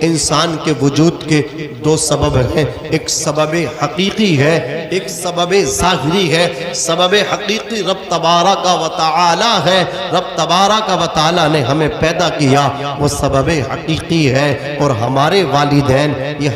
انسان کے وجود کے دو سبب ہیں، ایک سبب حقیقی ہے، ایک سبب ظاہری ہے۔ سبب حقیقی رب تبارک و تعالی ہے، رب تبارک و تعالی نے ہمیں پیدا کیا، وہ سبب حقیقی ہے۔ اور ہمارے والدین یہ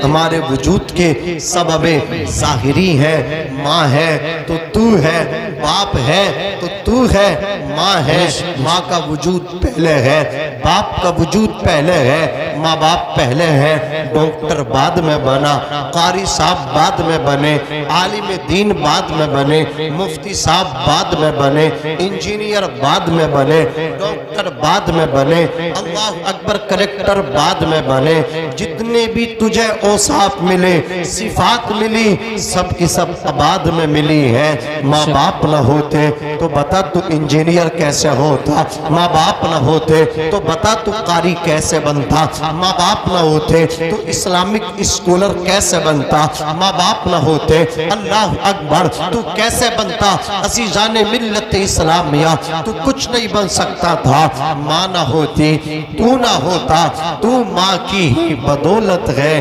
ہمارے وجود کے سبب ظاہری ہے۔ ماں ہے تو تو ہے، باپ ہے تو تو ہے، ماں ہے، ماں کا وجود پہلے ہے، باپ کا وجود پہلے ہے، ماں باپ پہلے ہے۔ ڈاکٹر بعد میں بنا، قاری صاحب بعد میں بنے، عالم دین بعد میں بنے، مفتی صاحب بعد میں بنے، انجینئر بعد میں بنے، ڈاکٹر بعد میں بنے، اللہ اکبر کلیکٹر بعد میں بنے۔ جتنے بھی تجھے اوصاف ملے، صفات ملی، سب کی سب بعد میں ملی ہے۔ ماں باپ نہ ہوتے تو بتا تو انجینئر کیسے ہوتا، ماں باپ نہ ہوتے تو بتا تو قاری کیسے بنتا، ماں باپ نہ ہوتے تو اسلامک اسکولر کیسے بنتا، ماں باپ نہ ہوتے اللہ اکبر تو کیسے بنتا۔ عزیزان ملت اسلامیہ تو کچھ نہیں بن سکتا تھا، ماں نہ ہوتی تو نہ ہوتا، تو ماں کی ہی بدولت ہے،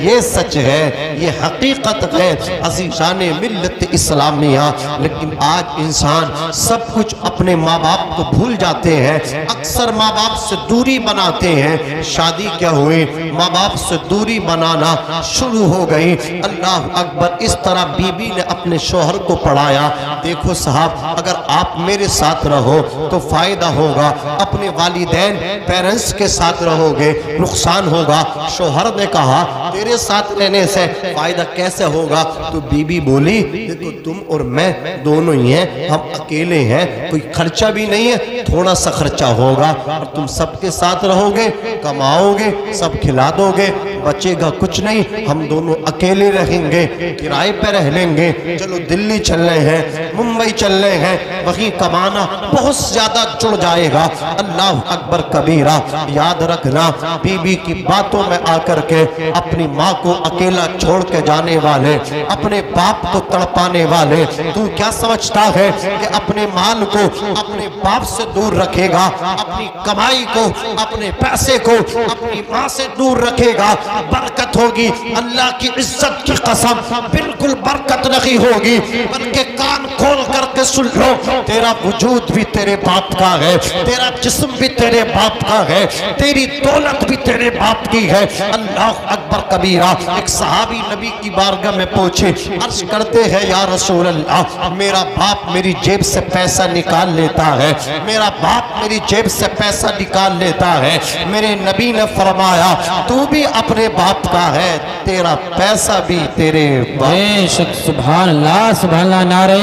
یہ سچ ہے، یہ حقیقت ہے عزیزان ملت اسلامیہ۔ لیکن آج انسان سب کچھ اپنے ماں باپ کو بھول جاتے ہیں، اکثر ماں باپ سے دوری بناتے ہیں۔ شادی کیا ہوئی، ماں باپ سے دوری بنانا شروع ہو گئی۔ اللہ اکبر، اس طرح بی بی نے اپنے شوہر کو پڑھایا، دیکھو صاحب اگر آپ میرے ساتھ رہو تو فائدہ ہوگا، اپنے والدین پیرنٹس کے ساتھ رہو گے نقصان ہوگا۔ شوہر نے کہا تیرے ساتھ رہنے سے فائدہ کیسے ہوگا؟ تو بی بی بولی دیکھو تم اور میں دونوں ہی ہیں، ہم اکیلے ہیں، کوئی خرچہ بھی نہیں ہے، تھوڑا سا خرچہ ہوگا، اور تم سب کے ساتھ رہو گے، کماؤ گے، سب کھلا دو گے، بچے گا کچھ نہیں، ہم دونوں اکیلے رہیں گے، کرائے پہ رہ لیں گے، چلو دلی چل رہے ہیں، ممبئی چل رہے ہیں، وہیں کمانا بہت زیادہ جڑ جائے گا۔ اللہ اکبر کبیرہ، یاد رکھنا بی بی کی باتوں میں آ کر کے اپنی ماں کو اکیلا چھوڑ کے جانے والے، اپنے باپ کو تڑپانے والے، تو کیا سمجھتا ہے کہ اپنے مال کو اپنے باپ سے دور رکھے گا، اپنی کمائی کو، اپنے پیسے کو اپنی ماں سے دور رکھے گا، برکت ہوگی؟ اللہ کی عزت کی قسم بالکل برکت نہیں ہوگی، بلکہ کان کھول کر کے سن لو، تیرا وجود بھی تیرے باپ کا ہے، تیرا جسم بھی تیرے باپ کا ہے، تیری دولت بھی تیرے باپ کی ہے۔ اللہ اکبر کبیرہ، ایک صحابی نبی کی بارگاہ میں پہنچے، عرض کرتے ہیں یا رسول اللہ میرا باپ میری جیب سے پیسہ نکال لیتا ہے، میرا باپ میری جیب سے پیسہ نکال لیتا ہے۔ میرے نبی نے فرمایا تو بھی اپنے باپ کا ہے، تیرا پیسہ بھی تیرے باپ۔ بے شک، سبحان اللہ سبحان اللہ، نعرہ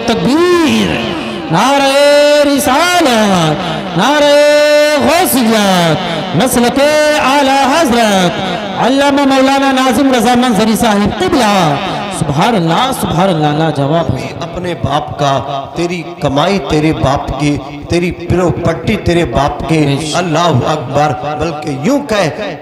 تکبیر، نعرہ رسالت، نعرہ غوثیت، مسلک اعلی حضرت علامہ مولانا ناظم رضا منظری صاحب قبلہ۔ سبحان اللہ سبحان اللہ، لاجواب ہے۔ اپنے باپ کا، تیری کمائی تیرے باپ کی، تیری پراپرٹی تیرے باپ کی، اللہ اکبر، بلکہ یوں کہے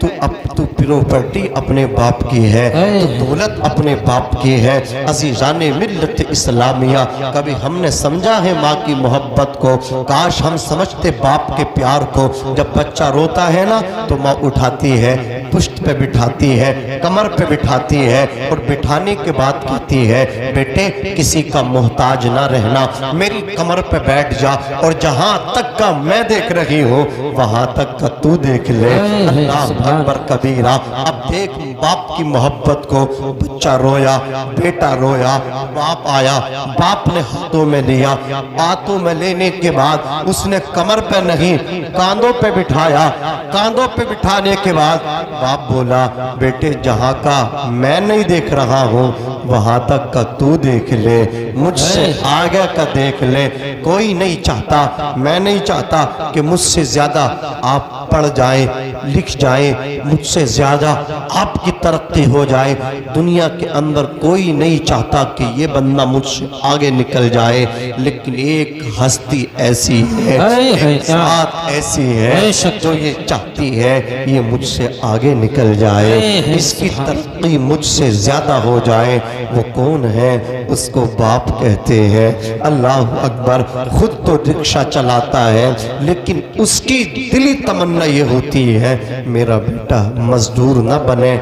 تو پراپرٹی اپنے باپ کی ہے، تو دولت اپنے باپ کی ہے۔ عزیزان ملت اسلامیہ، کبھی ہم نے سمجھا ہے ماں کی محبت کو؟ کاش ہم سمجھتے باپ کے پیار کو۔ جب بچہ روتا ہے نا تو ماں اٹھاتی ہے، پشت پہ بٹھاتی ہے، کمر پہ بٹھاتی ہے، اور بٹھانے کے بعد کہتی ہے بیٹے کسی کا محتاج نہ رہنا، میری کمر پہ بیٹھ جا، اور جہاں تک کا میں دیکھ رہی ہوں وہاں تک کا تو دیکھ لے۔ اللہ اکبر کبیرہ، اب دیکھ باپ کی محبت کو، بچہ رویا، بیٹا رویا، باپ آیا، باپ نے ہاتھوں میں لیا، ہاتھوں میں لینے کے بعد اس نے کمر پہ نہیں کاندھوں پہ بٹھایا، کاندھوں پہ بٹھانے کے بعد باپ بولا بیٹے جہاں کا میں نہیں دیکھ رہا ہوں وہاں تک کا تو دیکھ لے، مجھ سے آگے کا دیکھ لے۔ کوئی نہیں چاہتا، میں نہیں چاہتا کہ مجھ سے زیادہ آپ پڑھ جائیں، لکھ جائیں، مجھ سے زیادہ آپ کی ترقی ہو جائے۔ دنیا کے اندر کوئی نہیں چاہتا کہ یہ بندہ مجھ سے آگے نکل جائے، لیکن ایک ہستی ایسی ہے، ایک ذات ایسی ہے جو یہ چاہتی ہے یہ مجھ سے آگے نکل جائے، اس کی ترقی مجھ سے زیادہ ہو جائے۔ وہ کون ہے؟ اس کو باپ کہتے ہیں۔ اللہ اکبر، خود تو رکشہ چلاتا ہے لیکن اس کی دلی تمنا تمنا یہ ہوتی ہے میرا بیٹا مزدور نہ بنے،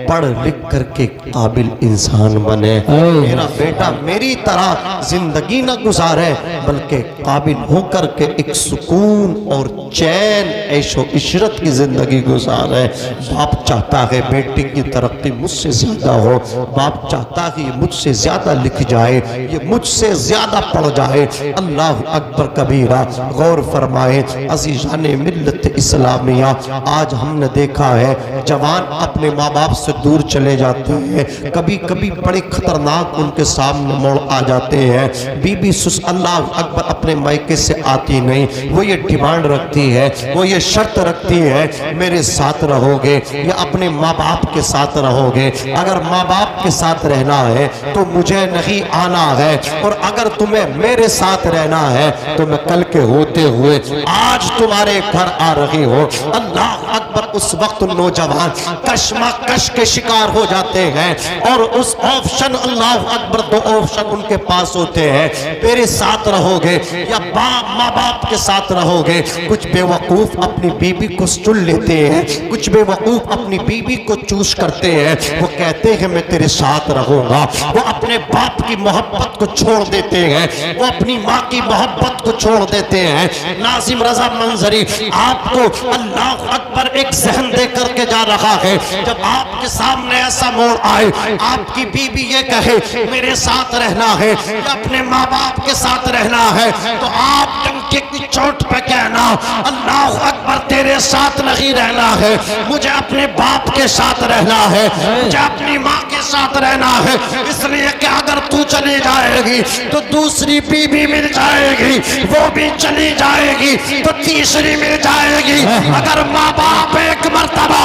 پڑھ لکھ کر کے قابل انسان بنے، میرا بیٹا میری طرح زندگی نہ گزارے بلکہ قابل ہو کر کے ایک سکون اور چین عیش و عشرت کی زندگی گزارے۔ باپ چاہتا ہے بیٹے کی ترقی مجھ سے زیادہ ہو، باپ چاہتا ہے یہ مجھ سے زیادہ لکھ جائے، یہ مجھ سے زیادہ پڑھ جائے۔ اللہ اکبر کبیرہ، غور فرمائے عزیزان ملت اسلامیہ، آج ہم نے دیکھا ہے جوان اپنے ماں باپ سے دور چلے جاتے ہیں، کبھی کبھی بڑے خطرناک ان کے سامنے موڑ آ جاتے ہیں، بی بی اللہ اکبر اپنے مائکے سے آتی نہیں، وہ یہ ڈیمانڈ رکھتی ہے، وہ یہ شرط رکھتی ہے میرے ساتھ رہو گے یا اپنے ماں باپ کے ساتھ رہو گے؟ اگر ماں باپ کے ساتھ رہنا ہے تو مجھے نہیں آنا ہے، اور اگر تمہیں میرے ساتھ رہنا ہے تو میں کل کے ہوتے ہوئے آج تمہارے گھر آ رہی ہوں۔ اللہ اکبر، اس وقت نوجوان کشمکش کے شکار ہو جاتے ہیں، اور اس آپشن اللہ اکبر دو آپشن ان کے پاس ہوتے ہیں، میرے ساتھ رہو گے یا ماں باپ کے ساتھ رہو گے۔ کچھ بے وقوف اپنی بیوی کو چن لیتے ہیں، کچھ بے وقوف اپنی بیوی کو چوز کرتے ہیں، وہ کہتے ہیں میں تیرے ساتھ رہوں گا، وہ اپنے باپ کی محبت کو چھوڑ دیتے ہیں، وہ اپنی ماں کی محبت کو چھوڑ دیتے ہیں۔ ناظم رضا منظری آپ کو اللہ اکبر ایک ذہن دے کر کے جا رہا ہے، جب آپ کے سامنے ایسا موڑ آئے، آپ کی بیوی یہ کہے میرے ساتھ رہنا ہے یا اپنے ماں باپ کے ساتھ رہنا ہے، تو آپ ڈنکے کی چوٹ پہ کہنا اللہ اکبر تیرے ساتھ نہیں رہنا ہے، مجھے اپنے باپ کے ساتھ رہنا ہے، مجھے اپنی ماں کے ساتھ رہنا ہے، اس لیے کہ اگر تو چلی جائے گی تو دوسری بیوی مل جائے گی، وہ بھی چلی جائے گی تو تیسری مل جائے گی، اگر ماں باپ ایک مرتبہ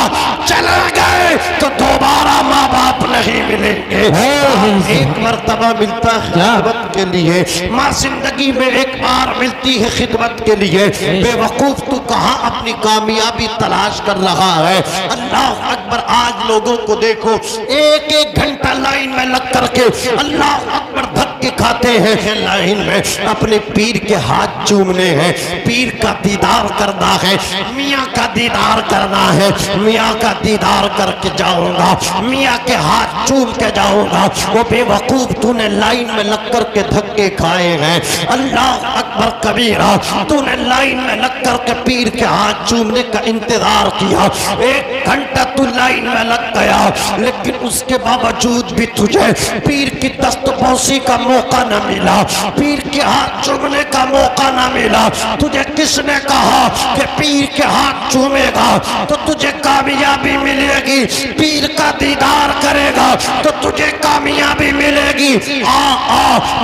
چلے گئے تو دوبارہ ماں باپ نہیں ملیں گے۔ ایک مرتبہ ملتا ہے خدمت کے لیے، ماں زندگی میں ایک بار ملتی ہے خدمت کے لیے۔ بے وقوف تو کہاں اپنی کامیابی تلاش کر رہا ہے؟ اللہ اکبر، آج لوگوں کو دیکھو ایک ایک گھنٹہ لائن میں لگ کر کے اللہ اکبر دھکے کھاتے ہیں لائن میں، اپنے پیر کے ہاتھ چومنے ہیں، پیر کا دیدار کرنا ہے، میاں کا دیدار کرنا ہے، میاں کا دیدار کر کے جاؤں گا، میاں کے ہاتھ چوم کے جاؤں گا۔ وہ بے وقوف تو نے لائن میں لگ کر کے دھکے کھائے ہیں۔ اللہ اکبر کبیرہ، تو نے لائن میں لگ کر کے پیر کے ہاتھ چومنے کا انتظار کیا، ایک گھنٹہ تو لائن میں لگ گیا، لیکن اس کے باوجود بھی تجھے پیر کی دست بوسی کا موقع نہ ملا، پیر کے ہاتھ چومنے کا موقع نہ ملا۔ تجھے کس نے کہا کہ پیر کے ہاتھ چومے گا تو تجھے کامیابی ملے گی، پیر کا دیدار کرے گا تو تجھے کامیابی ملے گی؟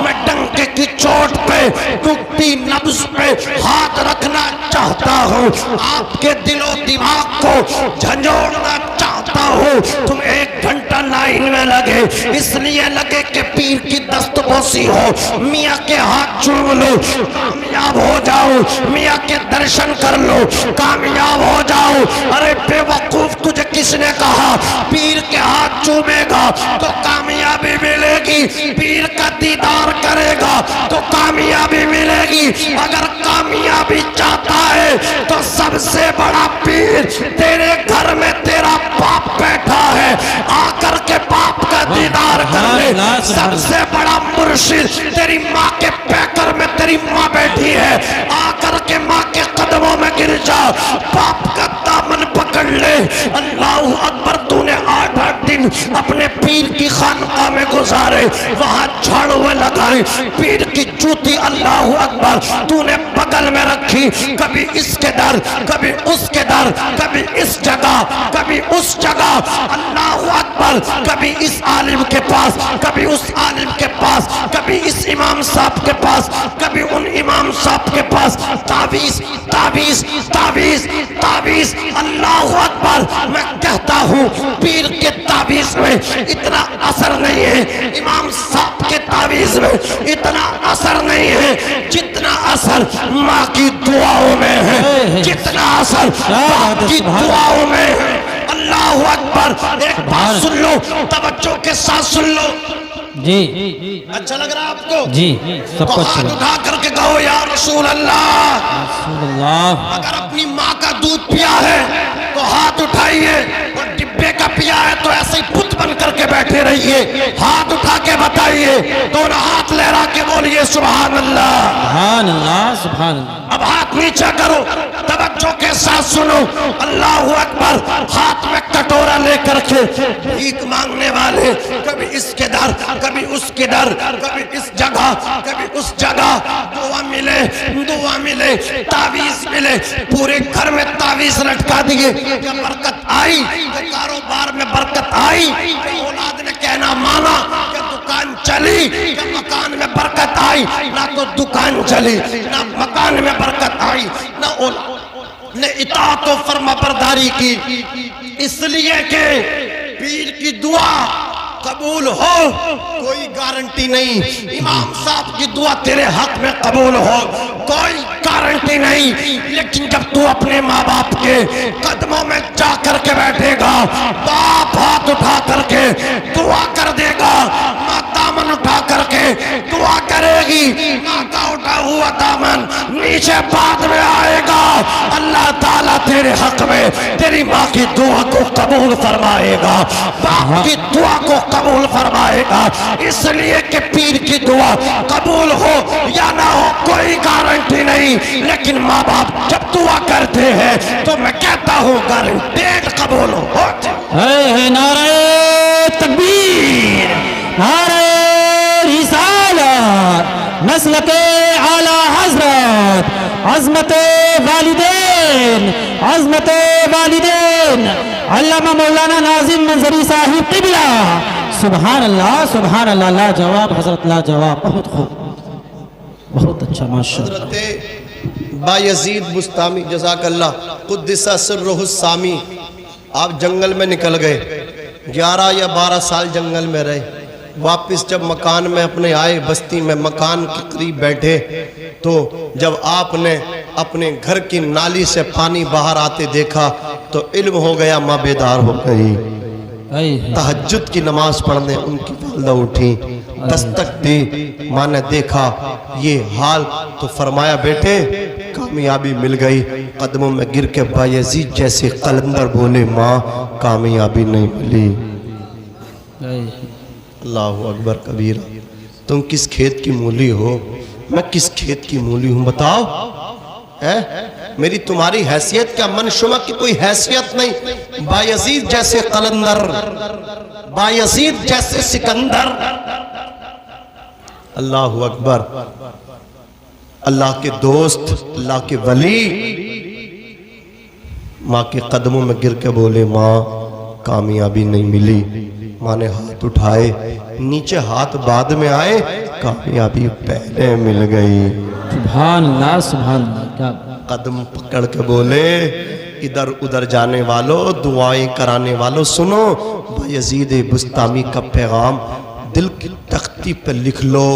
میں ڈنکے کی چوٹ پہ دکھتی نبض پہ ہاتھ رکھنا چاہتا ہوں، آپ کے دل و دماغ کو جھنجھوڑنا چاہتا ہوں۔ تم ایک گھنٹہ لائن میں لگے، اس لیے لگے کہ پیر کی دست بوسی ہو، میاں کے ہاتھ چوم لو، کامیاب ہو جاؤ، میاں کے درشن کر لو، کامیاب ہو جاؤ۔ ارے بے وقوف، تجھے کس نے کہا پیر کے ہاتھ چومے گا تو کامیابی ملے گی، پیر کا دیدار کرے گا تو کامیابی ملے گی؟ اگر کامیابی چاہتا ہے تو سب سے بڑا پیر تیرے گھر میں تیرا باپ بیٹھا ہے، آ کر کے باپ کا دیدار کر لے۔ سب سے بڑا مرشد تیری ماں کے پیکر میں تیری ماں بیٹھی ہے، آ کر کے ماں کے قدموں میں گر جا، باپ کا دامن پکڑ لے۔ اللہ اکبر، تو نے 8 دن اپنے پیر کی خانقاہ میں گزارے، وہاں جھاڑویں لگائے، پیر کی جوتی اللہ اکبر تو نے بغل میں رکھی، کبھی اس کے در، کبھی اس کے در، کبھی اس جگہ، کبھی اس جگہ، اللہ اکبر، کبھی اس عالم کے پاس، کبھی اس عالم کے پاس، کبھی اس امام صاحب کے پاس، کبھی ان امام صاحب کے پاس، تعویذ تعویذ تعویذ تعویذ۔ اللہ اکبر، میں کہتا ہوں پیر کے تعویذ میں اتنا اثر نہیں ہے، امام صاحب کے تعویذ میں اتنا اثر نہیں ہے جتنا اثر ماں کی دعاؤں میں ہے، جتنا اثر باپ کی دعاؤں میں ہے۔ اللہ اکبر، ایک بات سن لو، توجہ کے ساتھ سن لو، جی اچھا لگ رہا آپ کو؟ جی، سب تو ہاتھ اٹھا کر کے کہو یا رسول اللہ۔ رسول اللہ، اگر اپنی ماں کا دودھ پیا ہے تو ہاتھ اٹھائیے، اور ڈبے کا پیا ہے تو ایسے ہی بت بن کر کے بیٹھے رہیے، ہاتھ اٹھا کے بتائیے، دونوں ہاتھ لہرا کے بولیے سبحان اللہ۔ سبحان اللہ سبحان اللہ۔ اب ہاتھ نیچے کرو، توجہ کے ساتھ سنو، اللہ اکبر۔ ہاتھ میں کٹورا لے کر کے بھیک مانگنے والے کبھی اس کے در کبھی اس کے در، کبھی اس جگہ کبھی اس جگہ، دعا ملے دعا ملے، تعویذ ملے، پورے گھر میں تعویذ لٹکا دیے، کیا برکت آئی؟ کاروبار میں برکت آئی؟ اولاد نے کہنا مانا، کہ دکان چلی، کہ مکان میں برکت آئی؟ نہ تو دکان چلی، نہ مکان میں برکت آئی، نہ اولاد نے اطاعت و فرما برداری کی، اس لیے کہ پیر کی دعا قبول ہو کوئی گارنٹی نہیں، امام صاحب کی دعا تیرے حق میں قبول ہو کوئی گارنٹی نہیں، لیکن جب تو اپنے ماں باپ کے قدموں میں جا کر کے بیٹھے گا، باپ ہاتھ اٹھا کر کے دعا کر دے گا، ماں دامن اٹھا کر کے دعا کرے گی، ماں کا اٹھا ہوا دامن نیچے بعد میں آئے گا، اللہ تعالیٰ تیرے حق میں تیری ماں کی دعا کو قبول فرمائے گا، باپ کی دعا کو قبول فرمائے گا، اس لیے کہ پیر کی دعا قبول ہو یا نہ ہو کوئی گارنٹی نہیں، لیکن ماں باپ جب دعا کرتے ہیں تو میں کہتا ہوں گارنٹیڈ قبول ہوتے ہیں۔ نعرہ تکبیر، نعرہ رسالت، مسلک اعلی حضرت، عظمت والدین، عظمت والدین علامہ مولانا ناظم منظری صاحب قبلہ، سبحان اللہ سبحان اللہ، لاجواب حضرت لاجواب، بہت خوب بہت اچھا ماشاءاللہ۔ حضرت بایزید بستامی جزاک اللہ قدس سرہ السامی، آپ جنگل میں نکل گئے، 11 یا 12 سال جنگل میں رہے، واپس جب مکان میں اپنے آئے، بستی میں مکان کے قریب بیٹھے، تو جب آپ نے اپنے گھر کی نالی سے پانی باہر آتے دیکھا تو علم ہو گیا، ماں بیدار ہو گئی، تہجد کی نماز پڑھنے ان کی والدہ اٹھی، دستک دی، ماں نے دیکھا یہ حال تو فرمایا بیٹے کامیابی مل گئی، قدموں میں گر کے بایزید جیسے قلندر بولے ماں کامیابی نہیں ملی۔ اللہ اکبر کبیرہ، تم کس کھیت کی مولی ہو، میں کس کھیت کی مولی ہوں، بتاؤ میری تمہاری حیثیت کیا؟ منشمہ کی کوئی حیثیت نہیں، بایزید جیسے قلندر، بایزید جیسے سکندر۔ اللہ اکبر، اللہ کے دوست، اللہ کے ولی ماں کے قدموں میں گر کے بولے ماں کامیابی نہیں ملی، ماں نے ہاتھ اٹھائے، نیچے ہاتھ بعد میں آئے، کامیابی پہلے مل گئی۔ سبحان اللہ سبحان اللہ، کیا قدم پکڑ کے بولے ادھر ادھر جانے والوں، دعائیں کرانے والوں، سنو بایزید بستامی کا پیغام دل کی تختی پہ لکھ لو۔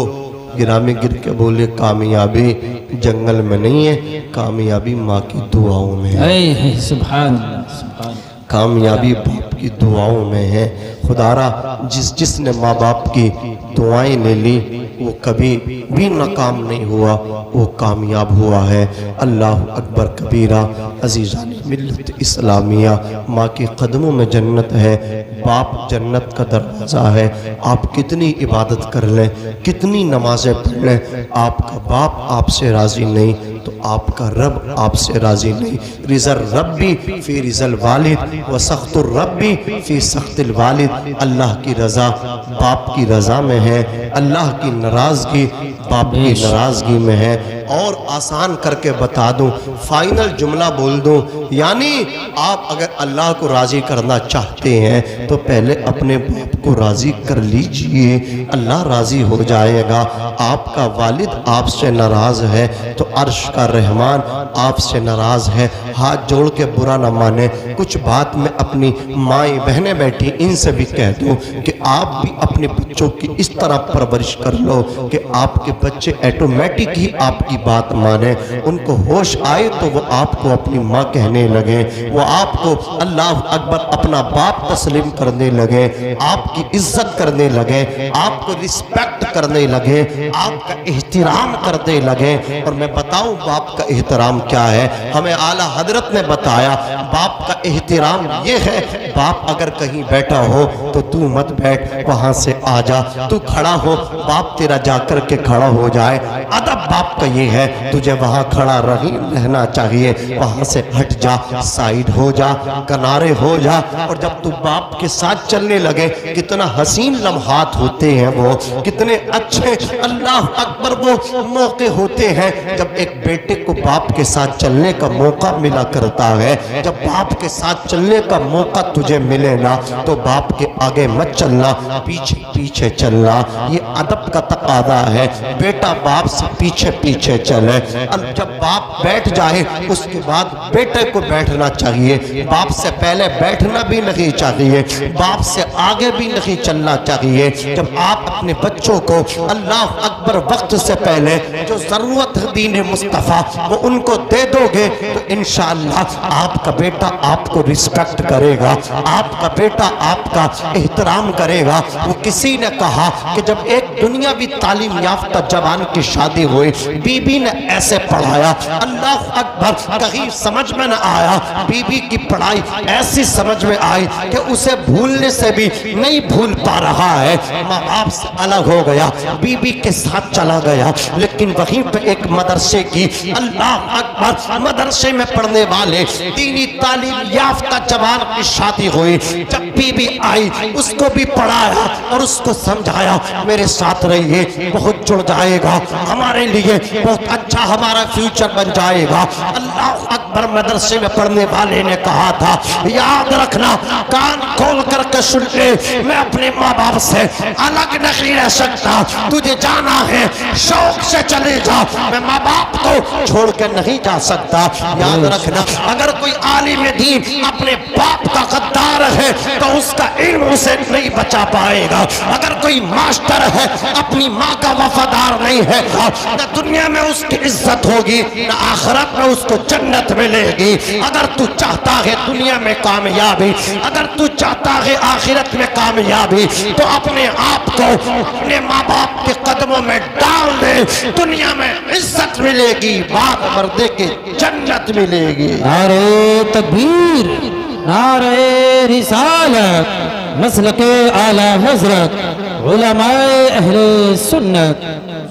گرا میں گر کے بولے کامیابی جنگل میں نہیں ہے، کامیابی ماں کی دعاؤں میں ہے، سبحان اللہ سبحان اللہ، کامیابی باپ کی دعاؤں میں ہے۔ خدا را جس نے ماں باپ کی دعائیں لے لی وہ کبھی بھی ناکام نہیں ہوا، وہ کامیاب ہوا ہے۔ اللہ اکبر کبیرہ، عزیزان ملت اسلامیہ، ماں کے قدموں میں جنت ہے، باپ جنت کا دروازہ ہے۔ آپ کتنی عبادت کر لیں، کتنی نمازیں پڑھ لیں، آپ کا باپ آپ سے راضی نہیں تو آپ کا رب آپ سے راضی نہیں۔ رضا الربی فی رضا الوالد و سخط الربی فی سخط الوالد، اللہ کی رضا باپ کی رضا میں ہے، اللہ کی ناراضگی باپ کی ناراضگی میں ہے۔ اور آسان کر کے بتا دوں، فائنل جملہ بول دوں، یعنی آپ اگر اللہ کو راضی کرنا چاہتے ہیں تو پہلے اپنے باپ کو راضی کر لیجئے، اللہ راضی ہو جائے گا۔ آپ کا والد آپ سے ناراض ہے تو عرش کا رحمان آپ سے ناراض ہے۔ ہاتھ جوڑ کے برا نہ مانے، کچھ بات میں اپنی مائیں بہنیں بیٹھی ان سے بھی کہہ دوں کہ آپ بھی اپنے بچوں کی اس طرح پرورش کر لو کہ آپ کے بچے ایٹومیٹک ہی آپ کی بات مانیں، ان کو ہوش آئے تو وہ آپ کو اپنی ماں کہنے لگے، وہ آپ کو اللہ اکبر اپنا باپ تسلیم کرنے لگے، آپ کی کی عزت کرنے لگے، آپ کو رسپیکٹ کرنے لگے، آپ کا احترام کرنے لگے۔ اور میں بتاؤں باپ کا احترام کیا ہے؟ ہمیں اعلیٰ حضرت نے بتایا باپ کا احترام یہ ہے، باپ اگر کہیں بیٹھا ہو تو تو مت بیٹھ، وہاں سے آ جا، تو کھڑا ہو باپ تیرا جا کر کے کھڑا ہو جائے۔ ادب باپ کا یہ ہے، تجھے وہاں کھڑا رہنا چاہیے، وہاں سے ہٹ جا، سائیڈ ہو جا، کنارے ہو جا۔ اور جب تو باپ کے ساتھ چلنے لگے، کتنا حسین لمحات ہوتے ہیں وہ، کتنے اچھے اللہ اکبر وہ موقع ہوتے ہیں جب ایک بیٹے کو باپ کے ساتھ چلنے کا موقع ملا کرتا ہے۔ جب باپ کے ساتھ چلنے کا موقع تجھے ملے نا تو باپ کے آگے مت چلنا، پیچھے پیچھے چلنا، یہ ادب کا تقاضا ہے۔ بیٹا باپ سے پیچھے پیچھے چلے، جب باپ بیٹھ جائے اس کے بعد بیٹے کو بیٹھنا چاہیے، باپ سے پہلے بیٹھنا بھی نہیں چاہیے، باپ سے آگے بھی نہیں چلنا چاہیے۔ جب آپ اپنے بچوں کو اللہ اکبر وقت سے پہلے جو ضرورت ہے دین مصطفیٰ وہ ان کو دے دو گے تو انشاءاللہ آپ کا بیٹا آپ کو رسپیکٹ کرے گا، آپ کا بیٹا آپ کا احترام کرے گا۔ وہ کسی نے کہا کہ جب ایک دنیاوی تعلیم یافتہ جوان کی شادی ہوئی، بی بی نے ایسے پڑھایا، اللہ اکبر، کہیں سمجھ میں نہ آیا، بی بی کی پڑھائی ایسی سمجھ میں آئی کہ اسے بھولنے سے بھی نہیں بھول پا رہا ہے۔ ماں باپ سے الگ ہو گیا، بی بی کے ساتھ چلا گیا، لیکن وہیں پہ ایک مدرسے کی، اللہ اکبر، مدرسے میں پڑھنے والے دینی تعلیم یافتہ جوان کی شادی ہوئی۔ جب بی بی آئی اس کو بھی پڑھایا اور اس کو سمجھایا، میرے ساتھ رہیے، بہت جڑ جائے گا، ہمارے لیے بہت اچھا ہمارا فیوچر بن جائے گا۔ اللہ اکبر، مدرسے میں پڑھنے والے نے کہا تھا یاد رکھنا، کان کھول کر کے سن لے، میں اپنے ماں باپ سے الگ نہیں رہ سکتا، تجھے جانا ہے شوق سے چلے جا، میں ماں باپ کو چھوڑ کے نہیں جا سکتا۔ یاد رکھنا، اگر کوئی عالم دین اپنے باپ کا غدار ہے تو اس کا علم اسے نہیں بچا پائے گا۔ اگر کوئی ماسٹر ہے اپنی ماں کا وفادار نہیں ہے، نہ دنیا میں اس کی عزت ہوگی نہ آخرت میں اس کو جنت ملے گی۔ اگر تو چاہتا ہے دنیا میں کامیابی، اگر تو چاہتا ہے آخرت میں کامیابی، تو اپنے آپ کو اپنے ماں باپ کے قدموں میں ڈال دے، دنیا میں عزت ملے گی، بعد مردے کی جنت ملے گی۔ نعرہ تکبیر، نعرہ رسالت، مسلک اعلیٰ حضرت، علماء اہل سنت،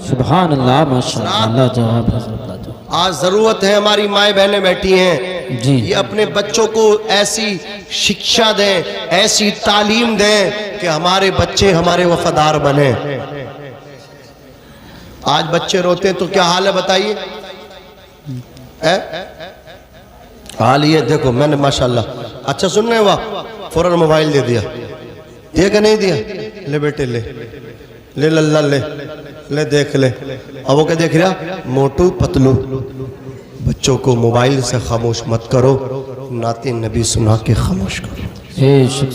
سبحان اللہ، ماشاءاللہ، اللہ جواب حضرت۔ آج ضرورت ہے، ہماری مائیں بہنیں بیٹھی ہیں، جی، یہ اپنے بچوں کو ایسی شکشا دیں، ایسی تعلیم دیں کہ ہمارے بچے ہمارے وفادار بنیں۔ آج بچے روتے ہیں تو کیا حال ہے بتائیے؟ حال یہ دیکھو، میں نے ماشاءاللہ اچھا سننے ہوا فوراً موبائل دے دیا، دیا کہ نہیں دیا؟ لے بیٹے لے لے للہ لے لے دیکھ لے۔ اب وہ کیا دیکھ رہا؟ موٹو پتلو۔ بچوں کو موبائل سے خاموش مت کرو، نعت نبی سنا کے خاموش کرو،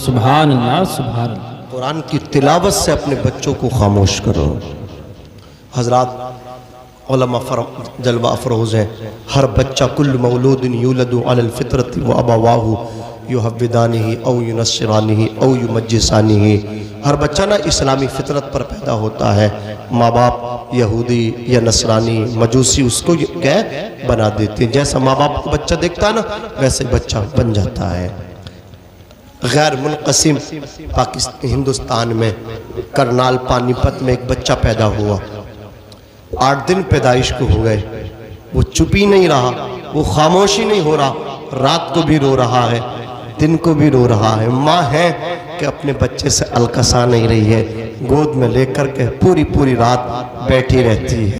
سبحان اللہ، سبحان اللہ۔ قرآن کی تلاوت سے اپنے بچوں کو خاموش کرو۔ حضرات علماء جلوہ افروز ہیں، ہر بچہ کل مولود یولد علی الفطرت و ابواہ یحودانہ او ینصرانہ او یمجسانہ، ہر بچہ نا اسلامی فطرت پر پیدا ہوتا ہے، ماں باپ یہودی یا نصرانی مجوسی اس کو کیا بنا دیتے ہیں، جیسا ماں باپ کو بچہ دیکھتا ہے نا ویسے بچہ بن جاتا ہے۔ غیر منقسم ہندوستان میں کرنال پانی پت میں ایک بچہ پیدا ہوا، 8 دن پیدائش کو ہو گئے، وہ چپ ہی نہیں رہا، وہ خاموشی نہیں ہو رہا، رات کو بھی رو رہا ہے، دن کو بھی رو رہا ہے۔ ماں ہے کہ اپنے بچے سے الکسا نہیں رہی ہے، گود میں لے کر کے پوری رات بیٹھی رہتی ہے۔